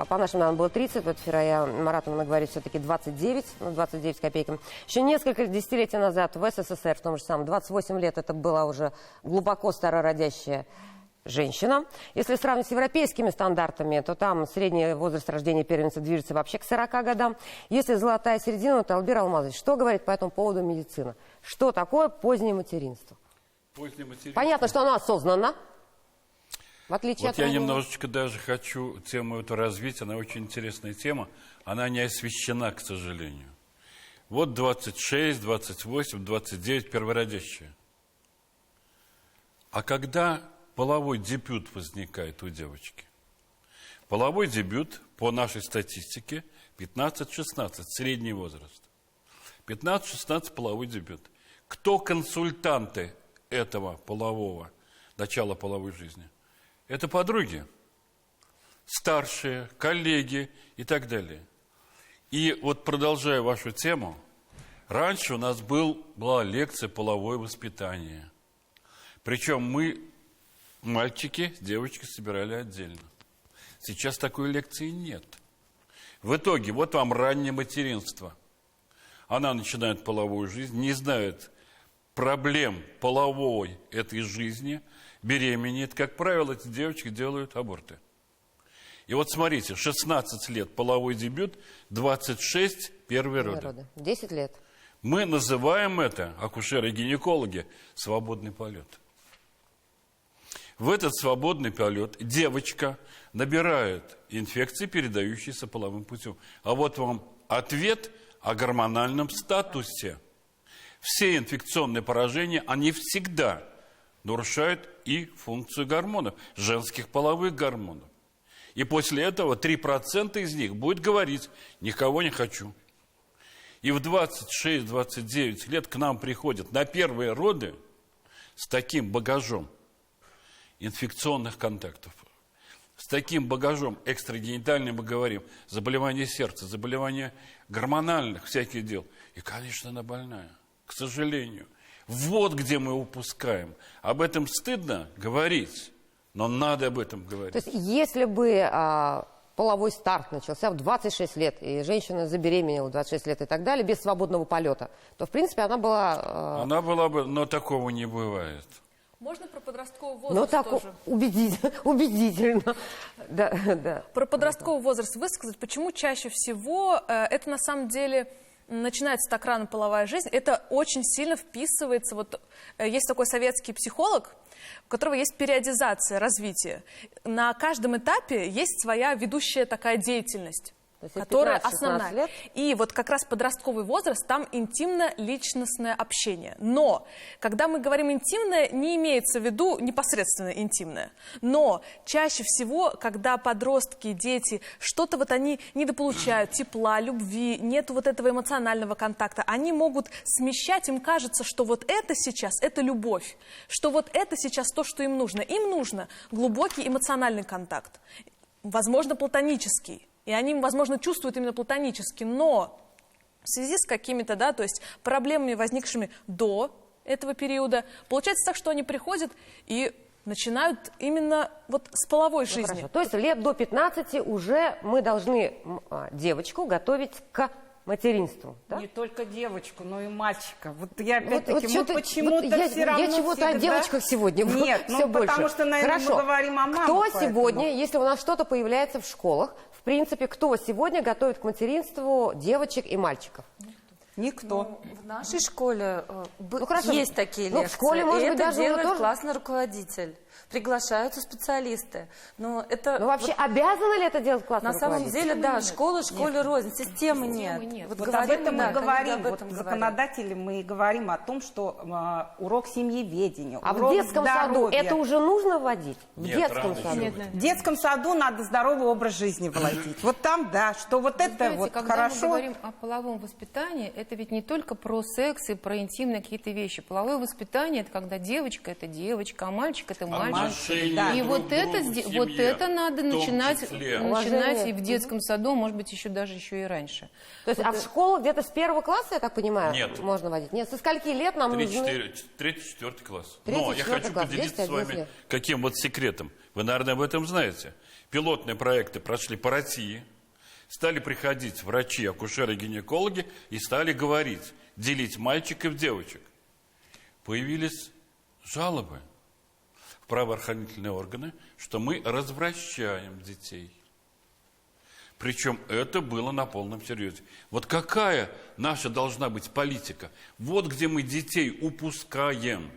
По нашим данным было 30, вот Фирая Маратовна говорит все-таки 29, 29 с копейками. Еще несколько десятилетий назад в СССР, в том же самом, 28 лет это была уже глубоко старородящая женщина. Если сравнивать с европейскими стандартами, то там средний возраст рождения первенца движется вообще к 40 годам. Если золотая середина, то Альбир Алмазович, что говорит по этому поводу медицина? Что такое позднее материнство? Позднее материнство. Понятно, что оно осознанно. В отличие Вот от я немножечко даже хочу тему эту развить. Она очень интересная тема. Она не освещена, к сожалению. Вот 26, 28, 29 первородящие. А когда половой дебют возникает у девочки? Половой дебют, по нашей статистике, 15-16, средний возраст. 15-16 половой дебют. Кто консультанты этого полового, начала половой жизни? Это подруги, старшие, коллеги и так далее. И вот продолжая вашу тему, раньше у нас была лекция «Половое воспитание». Причем мы, мальчики, девочки, собирали отдельно. Сейчас такой лекции нет. В итоге, вот вам раннее материнство. Она начинает половую жизнь, не знает проблем половой этой жизни, беременеет. Как правило, эти девочки делают аборты. И вот смотрите, 16 лет половой дебют, 26 первые роды. 10 лет. Мы называем это, акушеры и гинекологи, свободный полет. В этот свободный полет девочка набирает инфекции, передающиеся половым путем. А вот вам ответ о гормональном статусе. Все инфекционные поражения, они всегда нарушают и функцию гормонов, женских половых гормонов. И после этого 3% из них будет говорить «никого не хочу». И в 26-29 лет к нам приходят на первые роды с таким багажом инфекционных контактов, с таким багажом экстрагенитальным, мы говорим, заболевания сердца, заболевания гормональных всяких дел. И, конечно, она больная, к сожалению. Вот где мы упускаем. Об этом стыдно говорить, но надо об этом говорить. То есть, если бы половой старт начался в 26 лет, и женщина забеременела в 26 лет и так далее, без свободного полета, то, в принципе, она была... Она была бы, но такого не бывает. Можно про подростковый возраст тоже? Убедительно. Да. Про подростковый возраст высказать, почему чаще всего это на самом деле... начинается так рано половая жизнь, это очень сильно вписывается. Вот есть такой советский психолог, у которого есть периодизация развития. На каждом этапе есть своя ведущая такая деятельность, которая основная. Лет? И вот как раз подростковый возраст, там интимно-личностное общение. Но, когда мы говорим интимное, не имеется в виду непосредственно интимное. Но чаще всего, когда подростки, дети, что-то вот они недополучают, тепла, любви, нету вот этого эмоционального контакта, они могут смещать, им кажется, что вот это сейчас, это любовь, что вот это сейчас то, что им нужно. Им нужно глубокий эмоциональный контакт, возможно, платонический. И они, возможно, чувствуют именно платонически, но в связи с какими-то, да, то есть проблемами, возникшими до этого периода, получается так, что они приходят и начинают именно вот с половой жизни. Хорошо. То есть лет до 15 уже мы должны девочку готовить к материнству, да? Не только девочку, но и мальчика. Вот я опять-таки, вот почему-то все равно... Я чего-то о девочках сегодня Нет, все больше. потому что, наверное, Хорошо. мы говорим о мамах. Кто поэтому... сегодня, если у нас что-то появляется в школах, в принципе, кто сегодня готовит к материнству девочек и мальчиков? Никто. Ну, в нашей школе хорошо. есть такие Ну, в лекции. школе, может и быть, это даже делает тоже? классный руководитель. Приглашаются специалисты. Но это Ну, вообще, обязаны ли это делать классный на самом руководитель? деле, да, школе рознь, системы нет. Вот об говорим, этом мы да, говорим. об этом Вот говорим. законодатели мы говорим о том, что урок семьеведения, А урок в детском саду здоровья. это уже нужно вводить? В Нет, детском рано саду? еще. В детском саду надо здоровый образ жизни владеть. Вот там, да, что вот это Знаете, вот когда хорошо. мы говорим о половом воспитании, это ведь не только про секс и про интимные какие-то вещи. Половое воспитание – это когда девочка – это девочка, а мальчик – это мальчик. Отношения Да. И друг вот к это, другу в вот семье, это надо в том начинать, числе. Уважение. и в детском саду, может быть, еще даже еще и раньше. То есть, а в школу где-то с 1 класса, я так понимаю, Нет. можно водить? Нет, со скольки лет нам нужны? 3-4 класс. Третий, Но я четвертый хочу класс, поделиться 10, с вами 11 лет. каким вот секретом. Вы, наверное, об этом знаете. Пилотные проекты прошли по России. Стали приходить врачи, акушеры, гинекологи и стали говорить, делить мальчиков и девочек. Появились жалобы в правоохранительные органы, что мы развращаем детей. Причем это было на полном серьезе. Вот какая наша должна быть политика? Вот где мы детей упускаем.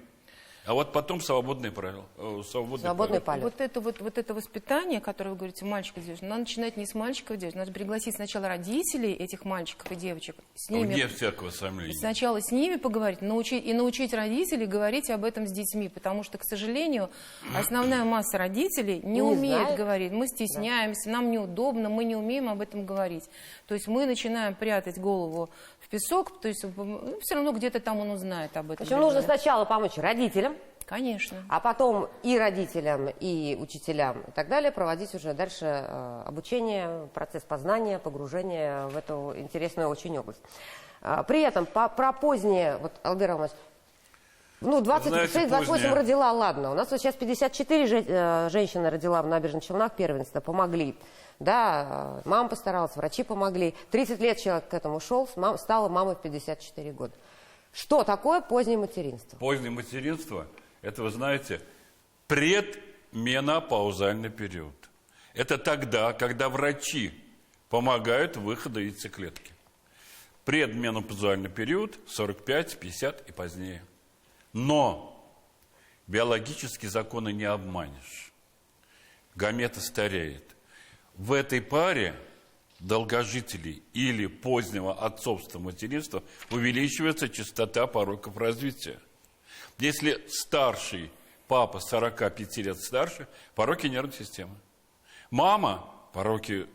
А вот потом свободные правила. Свободный полет. Вот это воспитание, которое вы говорите, мальчиков и девочек, надо начинать не с мальчиков и девочек, надо пригласить сначала родителей этих мальчиков и девочек, с ними, Вне всякого сомнения. сначала с ними поговорить, научить родителей говорить об этом с детьми, потому что, к сожалению, основная масса родителей не умеет знает. говорить, мы стесняемся, нам неудобно, мы не умеем об этом говорить. То есть мы начинаем прятать голову в песок, то есть все равно где-то там он узнает об этом. В общем, нужно ребенок. сначала помочь родителям, Конечно. а потом и родителям, и учителям, и так далее, проводить уже дальше обучение, процесс познания, погружения в эту интересную очень область. При этом про позднее, вот, Албер Алмаз, ну, 26-28 позднее. родила, ладно. У нас вот сейчас 54 женщины родила в Набережных Челнах первенство, помогли. Да, мама постаралась, врачи помогли. 30 лет человек к этому шел, стала мамой в 54 года. Что такое позднее материнство? Позднее материнство – это, вы знаете, предменопаузальный период. Это тогда, когда врачи помогают выходу яйцеклетки. Предменопаузальный период – 45, 50 и позднее. Но биологические законы не обманешь. Гамета стареет. В этой паре долгожителей или позднего отцовства материнства увеличивается частота пороков развития. Если старший папа 45 лет старше, пороки нервной системы. Мама, пороки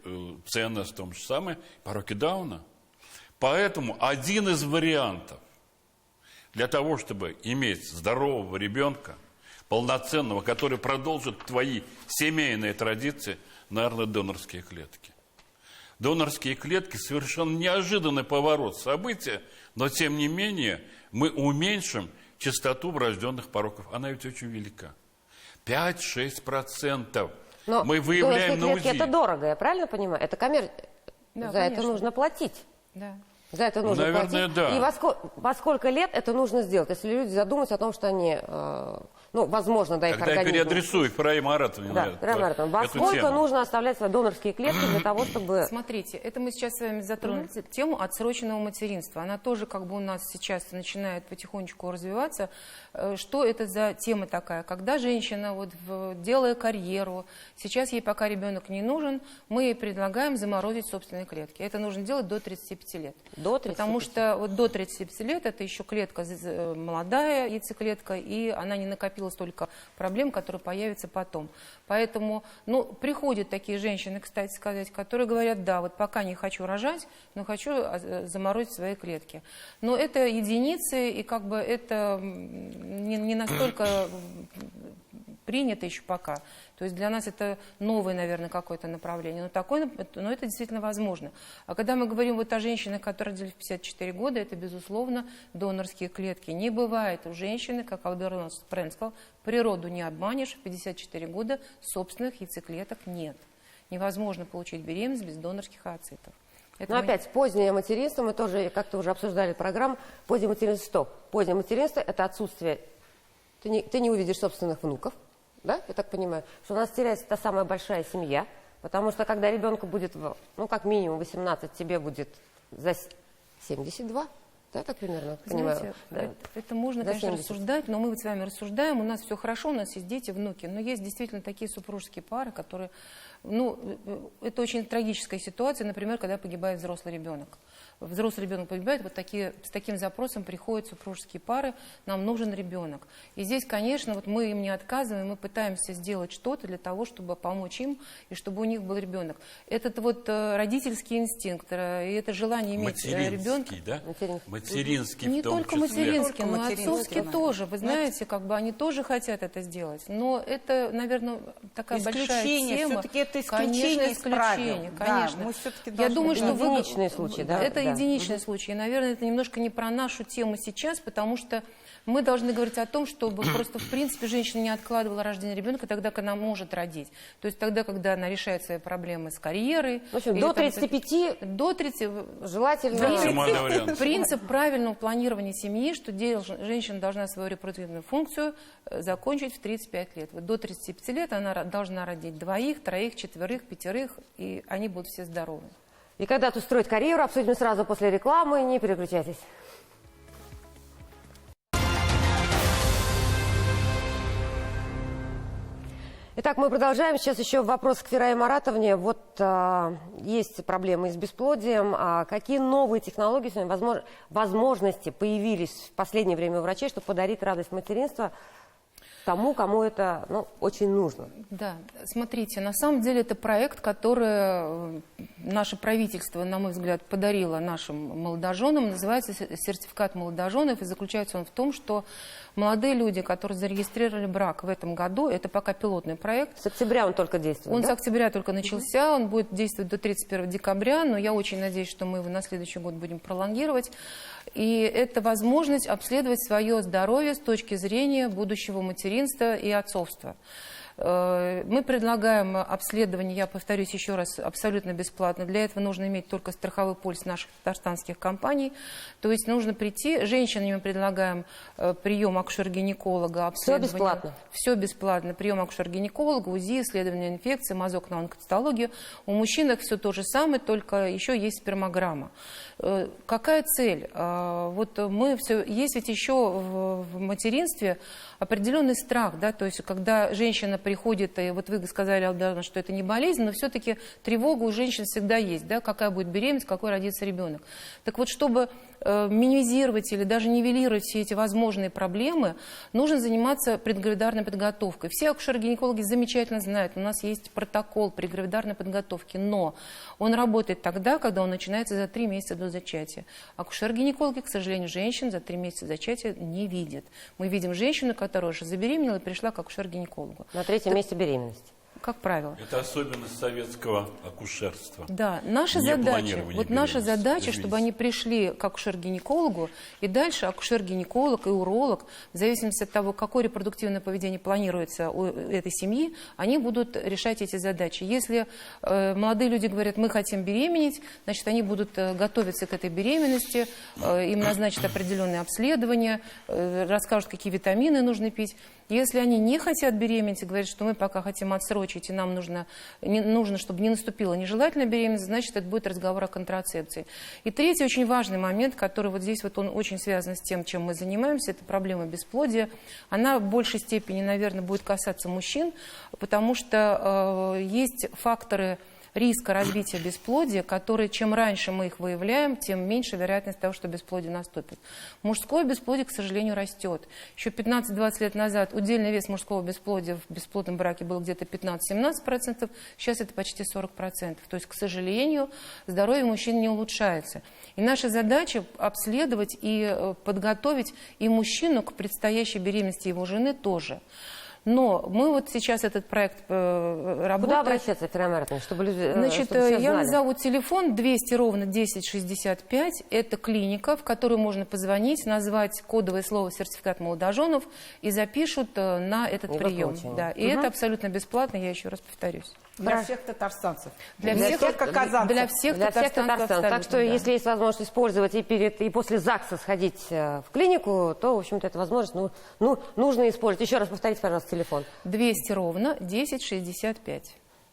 ЦНС в том же самое, пороки Дауна. Поэтому один из вариантов для того, чтобы иметь здорового ребенка, полноценного, который продолжит твои семейные традиции, наверное, донорские клетки. Донорские клетки – совершенно неожиданный поворот события, но, тем не менее, мы уменьшим частоту врожденных пороков. Она ведь очень велика. 5-6% Но мы выявляем на клетки УЗИ. это дорого, я правильно понимаю? Это Да, за это конечно. нужно платить. Да. За это нужно наверное, платить. да. И во сколько лет это нужно сделать? Если люди задумаются о том, что они, ну, возможно, да, их Когда я организм... переадресую Фараим Маратовне Да, Фараим Маратовна, во эту сколько тему. нужно оставлять свои донорские клетки для того, чтобы... Смотрите, это мы сейчас с вами затронули тему отсроченного материнства. Она тоже как бы у нас сейчас начинает потихонечку развиваться. Что это за тема такая? Когда женщина, вот, делая карьеру, сейчас ей пока ребенок не нужен, мы ей предлагаем заморозить собственные клетки. Это нужно делать до 35 лет. До 35. Потому что вот до 35 лет это еще клетка молодая, яйцеклетка, и она не накопила столько проблем, которые появятся потом. Поэтому, ну, приходят такие женщины, кстати сказать, которые говорят, да, вот пока не хочу рожать, но хочу заморозить свои клетки. Но это единицы, и как бы это не настолько принято еще пока. То есть для нас это новое, наверное, какое-то направление. Но это действительно возможно. А когда мы говорим вот о женщинах, которые родились в 54 года, это, безусловно, донорские клетки. Не бывает у женщины, как Албер правильно сказал, природу не обманешь, в 54 года собственных яйцеклеток нет. Невозможно получить беременность без донорских ооцитов. Но опять, позднее материнство, мы тоже как-то уже обсуждали программу, позднее материнство, стоп. Позднее материнство – это отсутствие, ты не увидишь собственных внуков, да, я так понимаю, что у нас теряется та самая большая семья, Потому что когда ребенку будет, ну, как минимум 18, тебе будет за 72, да, так примерно, понимаю? Знаете, Да. это можно, За конечно, 70. рассуждать, но мы вот с вами рассуждаем, у нас все хорошо, у нас есть дети, внуки, но есть действительно такие супружеские пары, которые, ну, это очень трагическая ситуация, например, когда погибает взрослый ребенок. Взрослый ребенок погибает, вот с таким запросом приходят супружеские пары, нам нужен ребенок. И здесь, конечно, вот мы им не отказываем, мы пытаемся сделать что-то для того, чтобы помочь им, и чтобы у них был ребенок. Этот вот родительский инстинкт, и это желание иметь ребенка. Да? Материнский Не в том только числе. материнский, но и материнский, отцовский да. тоже. Вы знаете, как бы они тоже хотят это сделать. Но это, наверное, такая большая Исключение, тема. все-таки это исключение Конечно, из правил. исключение, Да, конечно. мы все-таки Я должны думаю, быть что вы... Единичные случаи, да? Это Да. единичные случаи. И, наверное, это немножко не про нашу тему сейчас, потому что мы должны говорить о том, чтобы просто, в принципе, женщина не откладывала рождение ребенка тогда, когда она может родить. То есть тогда, когда она решает свои проблемы с карьерой. В общем, или до там 35 до 30... желательно... Максимальный вариант. Принцип правильного планирования семьи, что женщина должна свою репродуктивную функцию закончить в 35 лет. Вот до 35 лет она должна родить 2, 3, 4, 5, и они будут все здоровы. И когда тут строить карьеру, обсудим сразу после рекламы, не переключайтесь. Итак, мы продолжаем. Сейчас еще вопрос к Ферае Маратовне. Вот есть проблемы с бесплодием. Какие новые технологии, возможности появились в последнее время у врачей, чтобы подарить радость материнства тому, кому это очень нужно? Да, смотрите, на самом деле это проект, который наше правительство, на мой взгляд, подарило нашим молодоженам. Называется сертификат молодоженов, и заключается он в том, что молодые люди, которые зарегистрировали брак в этом году, это пока пилотный проект. С октября он только действует, Он да? с октября только начался, он будет действовать до 31 декабря, но я очень надеюсь, что мы его на следующий год будем пролонгировать. И это возможность обследовать свое здоровье с точки зрения будущего материнства и отцовства. Мы предлагаем обследование, я повторюсь еще раз, абсолютно бесплатно. Для этого нужно иметь только страховой полис наших татарстанских компаний. То есть нужно прийти, женщинам мы предлагаем прием акушер-гинеколога, обследование. Все бесплатно? Все бесплатно. Прием акушер-гинеколога, УЗИ, исследование инфекции, мазок на онкоцитологию. У мужчин все то же самое, только еще есть спермограмма. Какая цель? Вот мы все, есть ведь еще в материнстве определенный страх, да, то есть когда женщина приходит, и вот вы сказали, Алдана, что это не болезнь, но все-таки тревога у женщин всегда есть, да, какая будет беременность, какой родится ребенок. Так вот, чтобы минимизировать или даже нивелировать все эти возможные проблемы, нужно заниматься предгравидарной подготовкой. Все акушеры-гинекологи замечательно знают, у нас есть протокол предгравидарной подготовки, но он работает тогда, когда он начинается за 3 месяца до зачатия. Акушер-гинекологи, к сожалению, женщин за 3 месяца зачатия не видят. Мы видим женщину, которая уже забеременела и пришла к акушер-гинекологу. На 3-м месяце беременности. Как правило. Это особенность советского акушерства. Да, наша задача, чтобы они пришли к акушер-гинекологу, и дальше акушер-гинеколог и уролог, в зависимости от того, какое репродуктивное поведение планируется у этой семьи, они будут решать эти задачи. Если молодые люди говорят, мы хотим беременеть, значит, они будут готовиться к этой беременности, им назначат определенные обследования, расскажут, какие витамины нужно пить. Если они не хотят беременеть и говорят, что мы пока хотим отсрочить, и нам нужно, чтобы не наступила нежелательная беременность, значит, это будет разговор о контрацепции. И третий очень важный момент, который вот здесь вот он очень связан с тем, чем мы занимаемся, это проблема бесплодия. Она в большей степени, наверное, будет касаться мужчин, потому что есть факторы риска развития бесплодия, которые, чем раньше мы их выявляем, тем меньше вероятность того, что бесплодие наступит. Мужское бесплодие, к сожалению, растет. Еще 15-20 лет назад удельный вес мужского бесплодия в бесплодном браке был где-то 15-17%, сейчас это почти 40%. То есть, к сожалению, здоровье мужчин не улучшается. И наша задача обследовать и подготовить и мужчину к предстоящей беременности его жены тоже. Но мы вот сейчас этот проект работаем. Куда обращаться, Ферая Маратовна, чтобы люди Значит, чтобы все я знали? назову телефон 200-10-65. Это клиника, в которую можно позвонить, назвать кодовое слово «сертификат молодоженов» и запишут на этот прием. Да. И это абсолютно бесплатно, я еще раз повторюсь. Для всех татарстанцев. Для всех казанцев. Для всех татарстанцев. Так что, да. если есть возможность использовать и после ЗАГСа сходить в клинику, то, в общем-то, эту возможность нужно использовать. Еще раз повторите, пожалуйста, телефон. 200-10-65.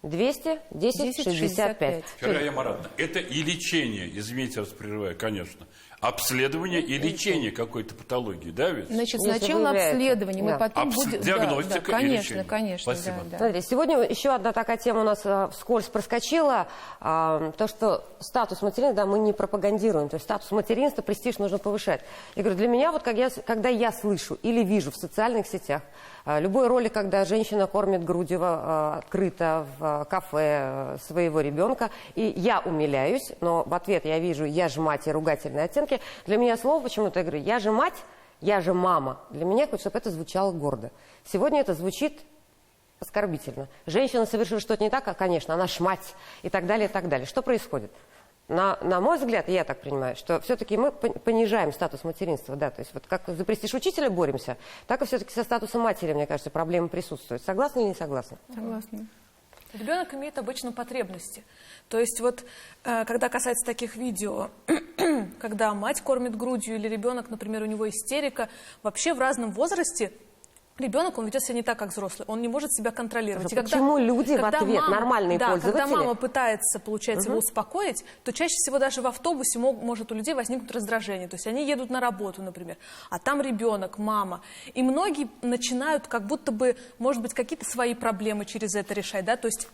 200 10 65. Ферая Маратовна, это и лечение, извините, раз прерываю, конечно, обследование и лечение какой-то патологии, да, ведь? Значит, Если сначала выявляется. обследование, мы Да. потом будем... Диагностика и конечно, лечение. конечно, Спасибо. да. Смотрите, сегодня еще одна такая тема у нас вскользь проскочила. То, что статус материнства, да, мы не пропагандируем. То есть статус материнства, престиж нужно повышать. Я говорю, для меня, вот когда я слышу или вижу в социальных сетях любой ролик, когда женщина кормит грудью открыто в кафе своего ребенка, и я умиляюсь, но в ответ я вижу «я же мать» и ругательные оттенки, для меня слово почему-то, я говорю, «я же мать», «я же мама». Для меня хочется, чтобы это звучало гордо. Сегодня это звучит оскорбительно. Женщина совершила что-то не так, а, конечно, она ж мать, и так далее, и так далее. Что происходит? На мой взгляд, я так понимаю, что все-таки мы понижаем статус материнства, да, то есть вот как за престиж учителя боремся, так и все-таки со статусом матери, мне кажется, проблемы присутствуют. Согласны или не согласны? Согласна. Ребенок имеет обычно потребности. То есть вот, когда касается таких видео, когда мать кормит грудью или ребенок, например, у него истерика, вообще в разном возрасте ребенок, он ведет себя не так, как взрослый, он не может себя контролировать. Почему люди в ответ, нормальные пользователи? Когда мама пытается, получается, его успокоить, то чаще всего даже в автобусе может у людей возникнуть раздражение. То есть они едут на работу, например, а там ребенок, мама. И многие начинают как будто бы, может быть, какие-то свои проблемы через это решать, да, то есть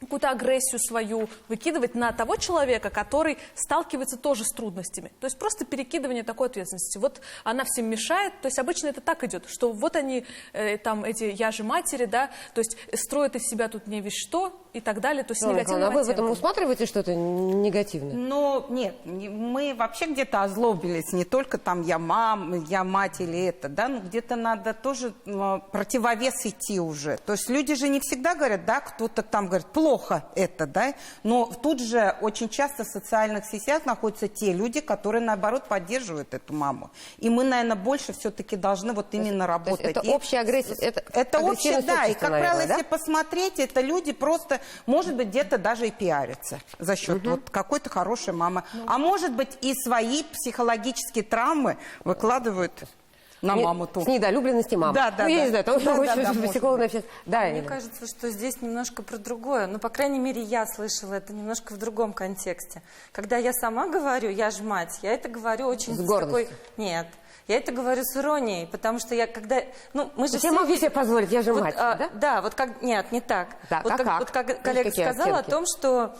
какую-то агрессию свою выкидывать на того человека, который сталкивается тоже с трудностями. То есть просто перекидывание такой ответственности. Вот она всем мешает, то есть обычно это так идет, что вот они, там эти «я же матери», да, то есть строят из себя тут не весь что и так далее, то есть негативно. А вы в этом усматриваете что-то негативное? Ну, нет, мы вообще где-то озлобились, не только там я мать или это, да, но где-то надо тоже противовес идти уже. То есть люди же не всегда говорят, да, кто-то там говорит, плохо это, да, но тут же очень часто в социальных сетях находятся те люди, которые, наоборот, поддерживают эту маму. И мы, наверное, больше все-таки должны вот именно работать. Это общая агрессия, это общее, да, и, как правило, наверное, если посмотреть, это люди просто, может быть, где-то даже и пиарятся за счет вот какой-то хорошей мамы. А может быть, и свои психологические травмы выкладывают на маму тоже. С недолюбленности мамы. Да, да, ну, я да. не знаю, это очень психология. Да, Мне кажется, что здесь немножко про другое. Ну, по крайней мере, я слышала это немножко в другом контексте. Когда я сама говорю, я ж мать, я это говорю очень с гордостью. Нет. Я это говорю с иронией, потому что я когда... Ну, мы же я могу себе позволить, я же вот, мать, да? Да, вот как... Нет, не так. Да, Вот как коллега сказала о том, что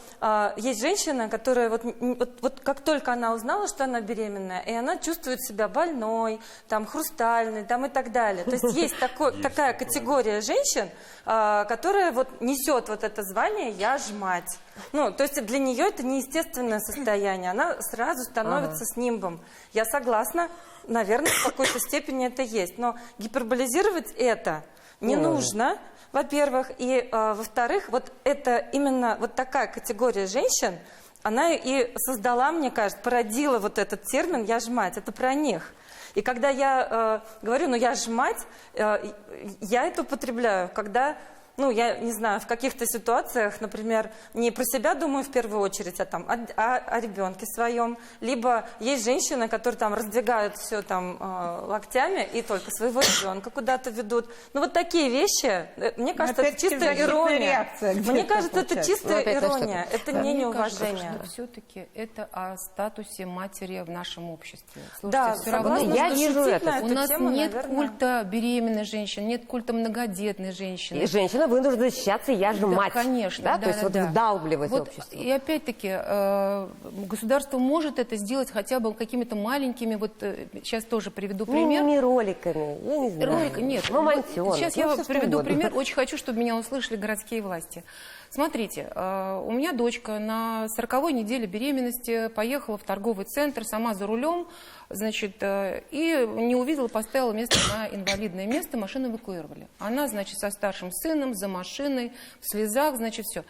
есть женщина, которая вот как только она узнала, что она беременная, и она чувствует себя больной, там, хрустальной, там, и так далее. То есть есть такая категория женщин, которая вот несет вот это звание «я ж мать». Ну, то есть для нее это неестественное состояние. Она сразу становится с нимбом. Я согласна, наверное, в какой-то степени это есть. Но гиперболизировать это не нужно, во-первых. И, во-вторых, вот это именно вот такая категория женщин, она и создала, мне кажется, породила вот этот термин «я ж мать». Это про них. И когда я говорю, ну я ж мать, я это употребляю, когда... Ну, я не знаю, в каких-то ситуациях, например, не про себя думаю в первую очередь, а там о ребенке своем. Либо есть женщины, которые там раздвигают все там локтями и только своего ребенка куда-то ведут. Ну, вот такие вещи, мне кажется, это чистая ирония. Мне кажется, это чистая ирония, это не неуважение. Все-таки это о статусе матери в нашем обществе. Слушайте, Да, все равно согласна, я что вижу шутить это. на эту у нас тему, нет наверное, культа беременной женщины, нет культа многодетной женщины. И женщина вынуждена защищаться, я же Да, мать. конечно, Да? да, То есть да, вот да. вдалбливать Вот, общество. и опять-таки, государство может это сделать хотя бы какими-то маленькими, вот сейчас тоже приведу пример. Не роликами, я не знаю. Ролик, нет. Мамонтенок. Сейчас я приведу пример. Очень хочу, чтобы меня услышали городские власти. Смотрите, у меня дочка на 40-й неделе беременности поехала в торговый центр, сама за рулем, значит, и не увидела, поставила место на инвалидное место, машину эвакуировали. Она, значит, со старшим сыном, за машиной, в слезах, значит, все.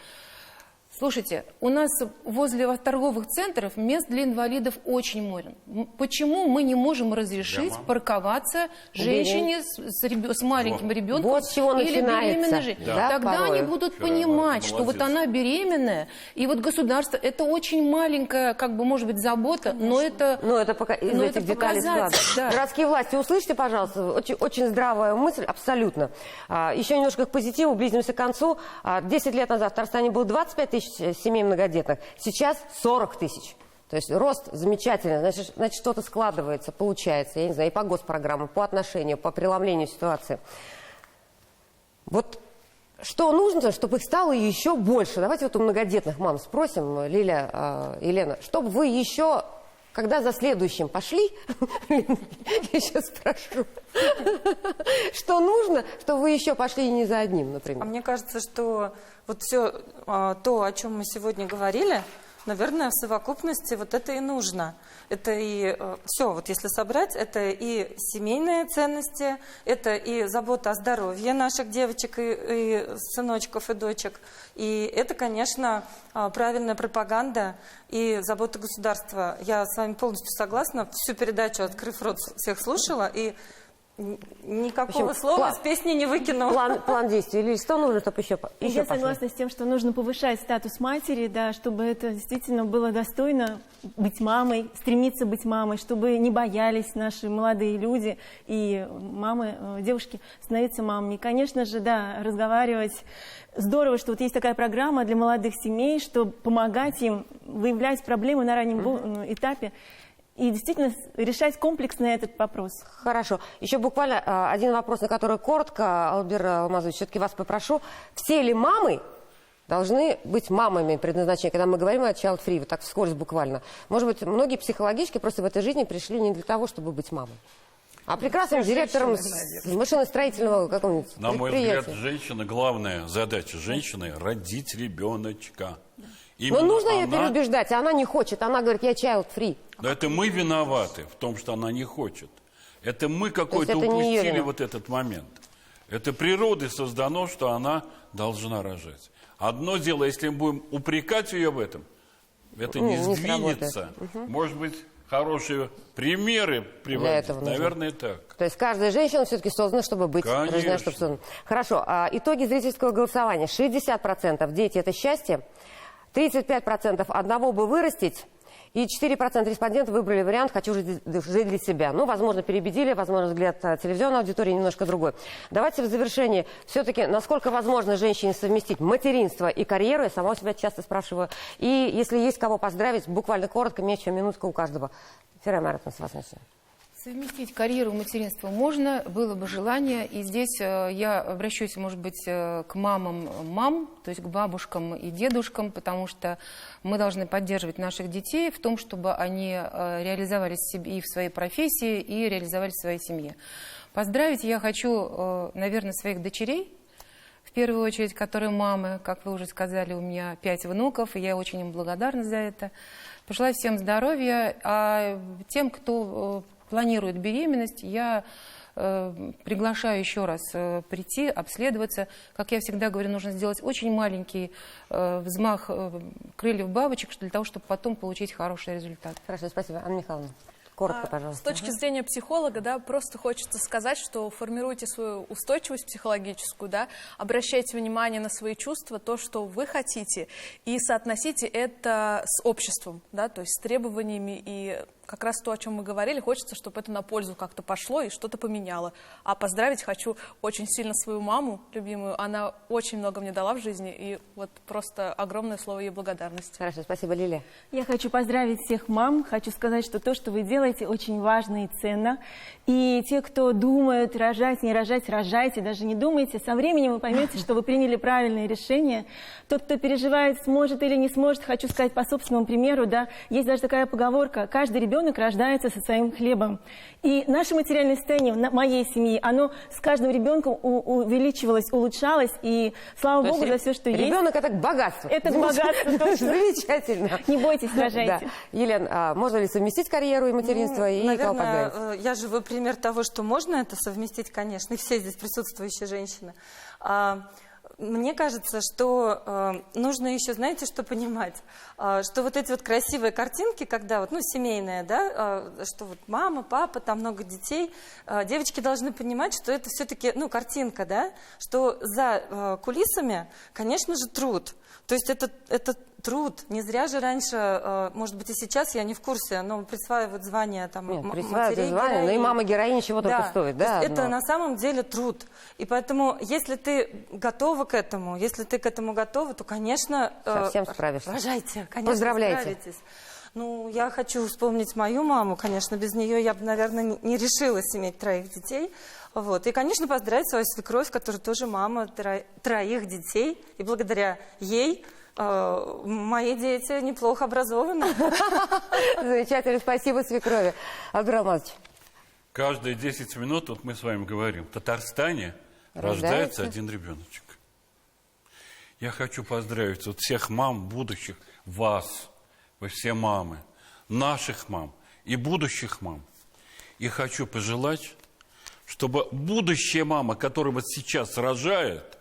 Слушайте, у нас возле торговых центров мест для инвалидов очень много. Почему мы не можем разрешить парковаться женщине с маленьким ребенком Вот с чего или начинается. беременной женщиной? Да, Тогда порой. они будут понимать, что вот она беременная, и вот государство, это очень маленькая, как бы, может быть, забота, но это... Ну, это пока из Но этих это деталей показатель, складывается. да. Городские власти, услышьте, пожалуйста, очень, очень здравая мысль, абсолютно. Еще немножко к позитиву, близимся к концу. 10 лет назад в Татарстане было 25 тысяч семей многодетных, сейчас 40 тысяч. То есть рост замечательный, значит что-то складывается, получается, я не знаю, и по госпрограммам, по отношению, по преломлению ситуации. Вот что нужно, чтобы их стало еще больше? Давайте вот у многодетных мам спросим, Лиля, Елена, чтобы вы еще, когда за следующим пошли, я сейчас спрошу, что нужно, чтобы вы еще пошли и не за одним, например? А мне кажется, что вот все то, о чем мы сегодня говорили, наверное, в совокупности вот это и нужно. Это и все, вот если собрать, это и семейные ценности, это и забота о здоровье наших девочек и сыночков и дочек. И это, конечно, правильная пропаганда и забота государства. Я с вами полностью согласна. Всю передачу, открыв рот, всех слушала и никакого слова с песни не выкинула. План действий. Или что нужно, чтобы еще Я согласна с тем, что нужно повышать статус матери, да, чтобы это действительно было достойно быть мамой, стремиться быть мамой, чтобы не боялись наши молодые люди и мамы, девушки становиться мамами. И, конечно же, да, разговаривать. Здорово, что вот есть такая программа для молодых семей, чтобы помогать им выявлять проблемы на раннем этапе. И действительно решать комплексно этот вопрос. Хорошо. Еще буквально один вопрос, на который коротко, Албер Алмазович, все-таки вас попрошу. Все ли мамы должны быть мамами предназначения, когда мы говорим о child free, вот так вскользь буквально? Может быть, многие психологически просто в этой жизни пришли не для того, чтобы быть мамой, а прекрасным директором машиностроительного какого-нибудь предприятия. На мой взгляд, женщина, главная задача женщины – родить ребеночка. Но нужно ее переубеждать, а она не хочет. Она говорит, я child free. Но это мы виноваты в том, что она не хочет. Это мы какой-то упустили вот этот момент. Это природой создано, что она должна рожать. Одно дело, если мы будем упрекать ее в этом, это не сдвинется. Может быть, хорошие примеры приводить. Наверное, так. То есть каждая женщина все-таки создана, чтобы быть рождена, чтобы создана. Хорошо. Итоги зрительского голосования. 60% дети – это счастье. 35% одного бы вырастить, и 4% респондентов выбрали вариант «хочу жить для себя». Ну, возможно, переубедили, возможно, взгляд телевизионной аудитории немножко другой. Давайте в завершении все-таки, насколько возможно женщине совместить материнство и карьеру, я сама у себя часто спрашиваю. И если есть кого поздравить, буквально коротко, меньше минутка у каждого. Ферай Маратовна, с вас начнем. Совместить карьеру и материнство можно, было бы желание. И здесь я обращусь, может быть, к мамам, то есть к бабушкам и дедушкам, потому что мы должны поддерживать наших детей в том, чтобы они реализовались и в своей профессии, и реализовались в своей семье. Поздравить я хочу, наверное, своих дочерей, в первую очередь, которые мамы, как вы уже сказали, у меня 5 внуков, и я очень им благодарна за это. Пожелать всем здоровья, а тем, кто планирует беременность, я приглашаю еще раз прийти, обследоваться. Как я всегда говорю, нужно сделать очень маленький взмах крыльев бабочек для того, чтобы потом получить хороший результат. Хорошо, спасибо. Анна Михайловна, коротко, пожалуйста. С точки зрения психолога, да, просто хочется сказать, что формируйте свою устойчивость психологическую, да, обращайте внимание на свои чувства, то, что вы хотите, и соотносите это с обществом, да, то есть с требованиями и как раз то, о чем мы говорили, хочется, чтобы это на пользу как-то пошло и что-то поменяло. А поздравить хочу очень сильно свою маму любимую. Она очень много мне дала в жизни, и вот просто огромное слово ей благодарности. Хорошо, спасибо, Лилия. Я хочу поздравить всех мам. Хочу сказать, что то, что вы делаете, очень важно и ценно. И те, кто думают, рожать, не рожать, рожайте, даже не думайте. Со временем вы поймете, что вы приняли правильное решение. Тот, кто переживает, сможет или не сможет, хочу сказать по собственному примеру, да, есть даже такая поговорка: каждый ребенок рождается со своим хлебом. И наше материальное состояние моей семьи, оно с каждым ребенком увеличивалось, улучшалось, и слава Богу за все, что есть. Ребенок – это богатство. Это богатство точно. Замечательно. Не бойтесь, рожайте. Да. Елена, можно ли совместить карьеру и материнство? И кого поздравить? Наверное, я живой пример того, что можно это совместить, конечно, и все здесь присутствующие женщины. Мне кажется, что нужно еще, знаете, что понимать, что вот эти вот красивые картинки, когда вот, ну, семейные, да, что вот мама, папа, там много детей, девочки должны понимать, что это все-таки, ну, картинка, да, что за кулисами, конечно же, труд. То есть это труд. Не зря же раньше, может быть, и сейчас, я не в курсе, но присваивают звание там, присваивают матерей, звание, но и мама героини чего да, только стоит. Да, это на самом деле труд. И поэтому, если ты готова к этому, если ты к этому готова, то, конечно... Совсем справишься. Рожайте, конечно, Поздравляйте. справитесь. Ну, я хочу вспомнить мою маму, конечно, без нее я бы, наверное, не решилась иметь 3 детей. Вот. И, конечно, поздравить свою свекровь, которая тоже мама 3 детей. И благодаря ей мои дети неплохо образованы. Замечательно, спасибо свекрови. Абдрахман Иванович. Каждые 10 минут, вот мы с вами говорим, в Татарстане рождается 1 ребеночек. Я хочу поздравить вот всех мам будущих, вас, вы все мамы, наших мам и будущих мам. И хочу пожелать, чтобы будущая мама, которая вот сейчас рожает,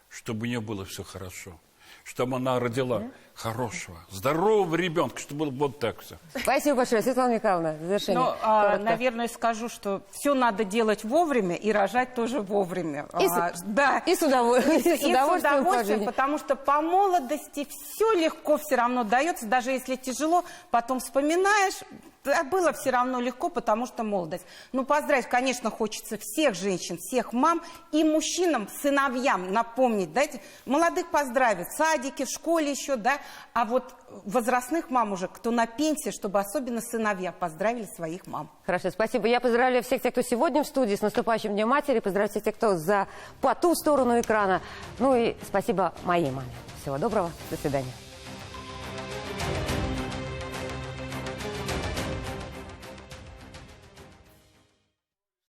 чтобы у нее было все хорошо. Чтобы она родила хорошего, здорового ребенка, чтобы было вот так все. Спасибо большое. Светлана Михайловна, в завершение. Ну, наверное, скажу, что все надо делать вовремя и рожать тоже вовремя. Да. И с удовольствием, потому что по молодости все легко все равно дается, даже если тяжело, потом вспоминаешь, было все равно легко, потому что молодость. Ну, поздравить, конечно, хочется всех женщин, всех мам и мужчинам, сыновьям напомнить, дайте, молодых поздравить, в садике, в школе еще, да, а вот возрастных мам уже, кто на пенсии, чтобы особенно сыновья поздравили своих мам. Хорошо, спасибо. Я поздравляю всех тех, кто сегодня в студии, с наступающим Днем Матери, поздравляю всех тех, кто по ту сторону экрана. Ну и спасибо моей маме. Всего доброго, до свидания.